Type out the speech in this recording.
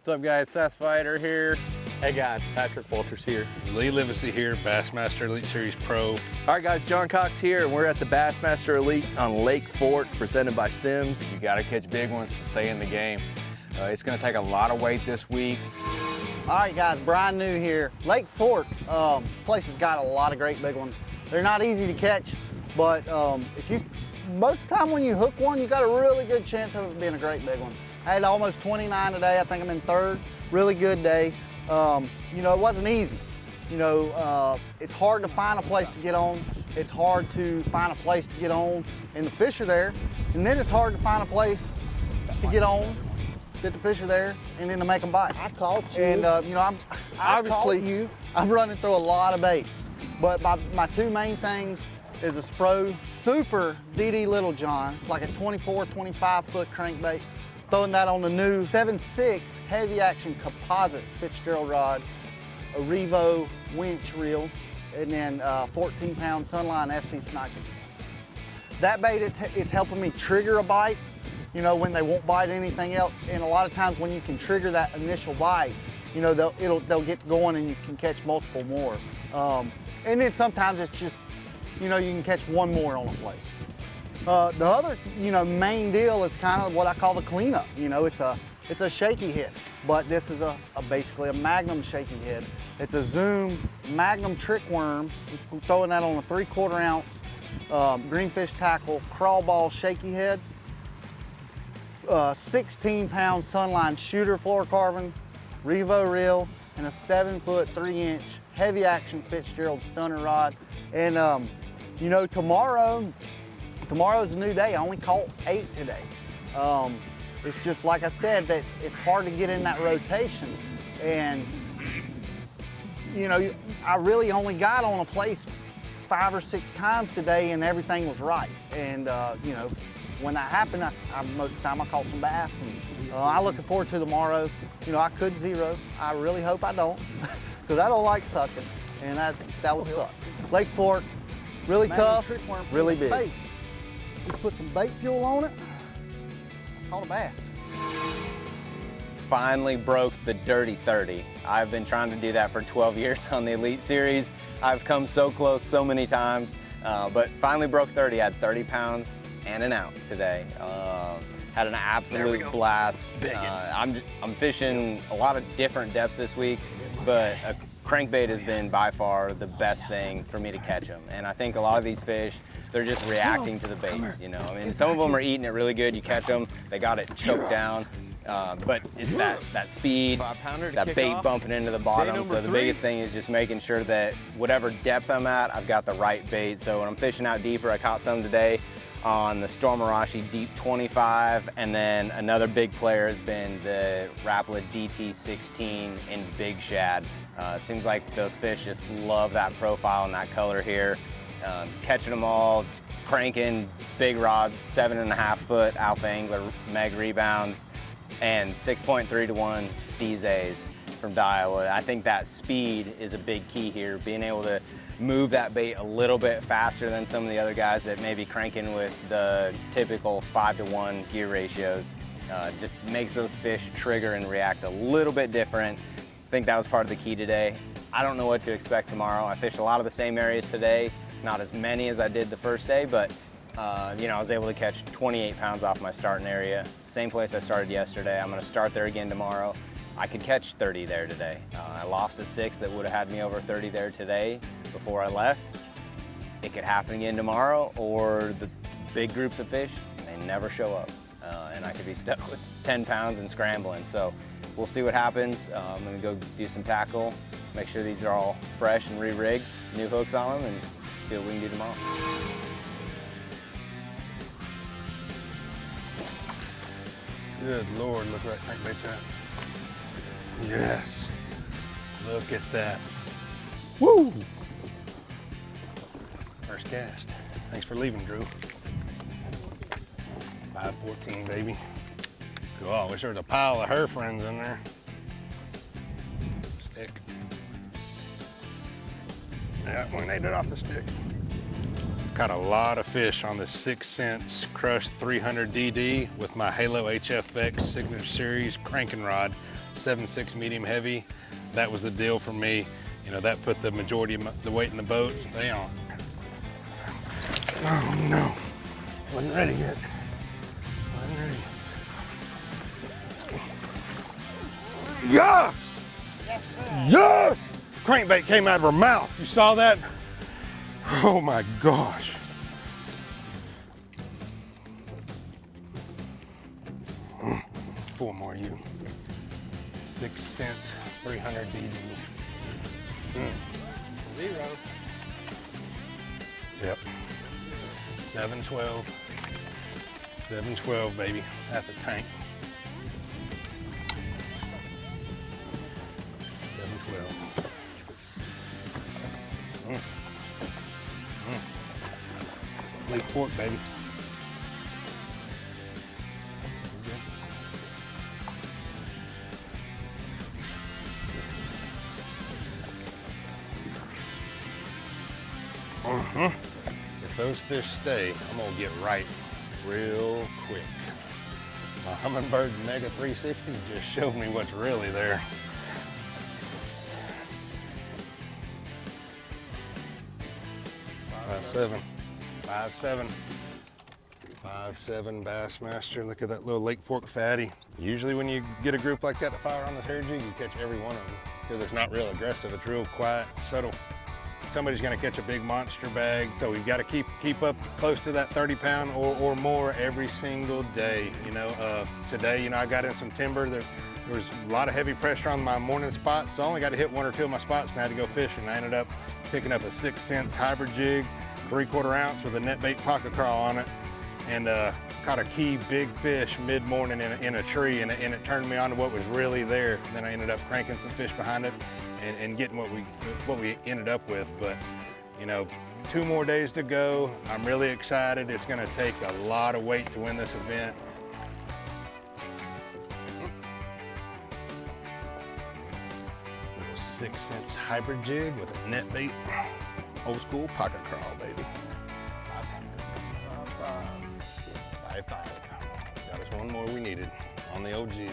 What's up guys, Seth Fighter here. Hey guys, Patrick Walters here. Lee Livesay here, Bassmaster Elite Series Pro. All right guys, John Cox here, and we're at the Bassmaster Elite on Lake Fork, presented by Sims. You gotta catch big ones to stay in the game. It's gonna take a lot of weight this week. All right guys, Bryan New here. Lake Fork, this place has got a lot of great big ones. They're not easy to catch, but most of the time when you hook one, you got a really good chance of it being a great big one. I had almost 29 today. I think I'm in third. Really good day. You know, it wasn't easy. You know, it's hard to find a place to get on. It's hard to find a place to get on, and the fish are there. And then it's hard to find a place to get on, get the fish are there, and then to make them bite. I caught you. And you know, I'm running through a lot of baits. But my two main things is a Spro Super DD Little John. It's like a 24, 25 foot crankbait. Throwing that on the new 7.6 heavy action composite Fitzgerald rod, a Revo winch reel, and then 14-pound Sunline SC Sniper. That bait, it's helping me trigger a bite, you know, when they won't bite anything else. And a lot of times when you can trigger that initial bite, you know, they'll get going and you can catch multiple more. And then sometimes it's just, you know, you can catch one more on a place. The other, you know, main deal is kind of what I call the cleanup. You know, it's a shaky head, but this is basically a Magnum shaky head. It's a Zoom Magnum trick worm. I'm throwing that on a 3/4 ounce greenfish tackle crawl ball shaky head. 16-pound Sunline shooter fluorocarbon, Revo reel, and a 7-foot 3-inch heavy action Fitzgerald stunner rod. And you know, tomorrow's a new day. I only caught 8 today. It's just like I said, that it's hard to get in that rotation. And you know, I really only got on a place 5 or 6 times today and everything was right. And you know, when that happened, most of the time I caught some bass. And I'm looking forward to tomorrow. You know, I could zero. I really hope I don't, because I don't like sucking. And that would suck. Lake Fork, really tough, really big. Just put some bait fuel on it, caught a bass. Finally broke the dirty 30. I've been trying to do that for 12 years on the Elite Series. I've come so close so many times, but finally broke 30. I had 30 pounds and an ounce today. Had an absolute blast. I'm fishing a lot of different depths this week, but a crankbait has been by far the best thing for me to catch them. And I think a lot of these fish, they're just reacting to the baits, you know. I mean, some of them are eating it really good. You catch them, they got it choked down. But it's that speed, that bait bumping into the bottom. So the biggest thing is just making sure that whatever depth I'm at, I've got the right bait. So when I'm fishing out deeper, I caught some today on the Stormarashi Deep 25, and then another big player has been the Rapala DT16 in Big Shad. Seems like those fish just love that profile and that color here. Catching them all, cranking big rods, 7.5 foot Alpha Angler Meg rebounds, and 6.3 to 1 Steez A's from Daiwa. I think that speed is a big key here, being able to move that bait a little bit faster than some of the other guys that may be cranking with the typical 5 to 1 gear ratios. Just makes those fish trigger and react a little bit different. I think that was part of the key today. I don't know what to expect tomorrow. I fished a lot of the same areas today, not as many as I did the first day, but you know, I was able to catch 28 pounds off my starting area. Same place I started yesterday. I'm gonna start there again tomorrow. I could catch 30 there today. I lost a 6 that would have had me over 30 there today before I left. It could happen again tomorrow, or the big groups of fish, they never show up. And I could be stuck with 10 pounds and scrambling. So we'll see what happens. I'm gonna go do some tackle, make sure these are all fresh and re-rigged, new hooks on them, and see what we can do tomorrow. Good Lord, look where that crankbait's at. Yes, look at that. Woo! First cast. Thanks for leaving, Drew. 514, baby. Cool, I wish there was a pile of her friends in there. Stick. Yeah, we named it off the stick. Caught a lot of fish on the 6 cents Crush 300 DD with my Halo HFX Signature Series cranking rod 7.6 medium heavy. That was the deal for me. You know, that put the majority of the weight in the boat. Stay on. Oh no, wasn't ready yet. Wasn't ready. Yes! Yes! Crankbait came out of her mouth. You saw that? Oh my gosh. Four more you. 6 cents, 300 DD. 0. Yep. 712. 712, baby. That's a tank. 712. Lake Fork, baby. If those fish stay, I'm gonna get right real quick. My Humminbird Mega 360 just showed me what's really there. Five seven Bassmaster. Look at that little Lake Fork fatty. Usually when you get a group like that to fire on this hair jig, you catch every one of them because it's not real aggressive. It's real quiet, subtle. Somebody's gonna catch a big monster bag, so we've got to keep up close to that 30 pound or more every single day. You know, today, you know, I got in some timber. There was a lot of heavy pressure on my morning spots, so I only got to hit 1 or 2 of my spots and I had to go fishing. I ended up picking up a 6 cents hybrid jig, 3/4 ounce with a net bait pocket crawl on it, and caught a key big fish mid-morning in a tree, and it turned me on to what was really there. And then I ended up cranking some fish behind it and getting what we ended up with. But you know, 2 more days to go. I'm really excited. It's going to take a lot of weight to win this event. Little 6 cents hybrid jig with a net bait, old school pocket crawl, baby. 5 5. Got us 1 more we needed on the old jig.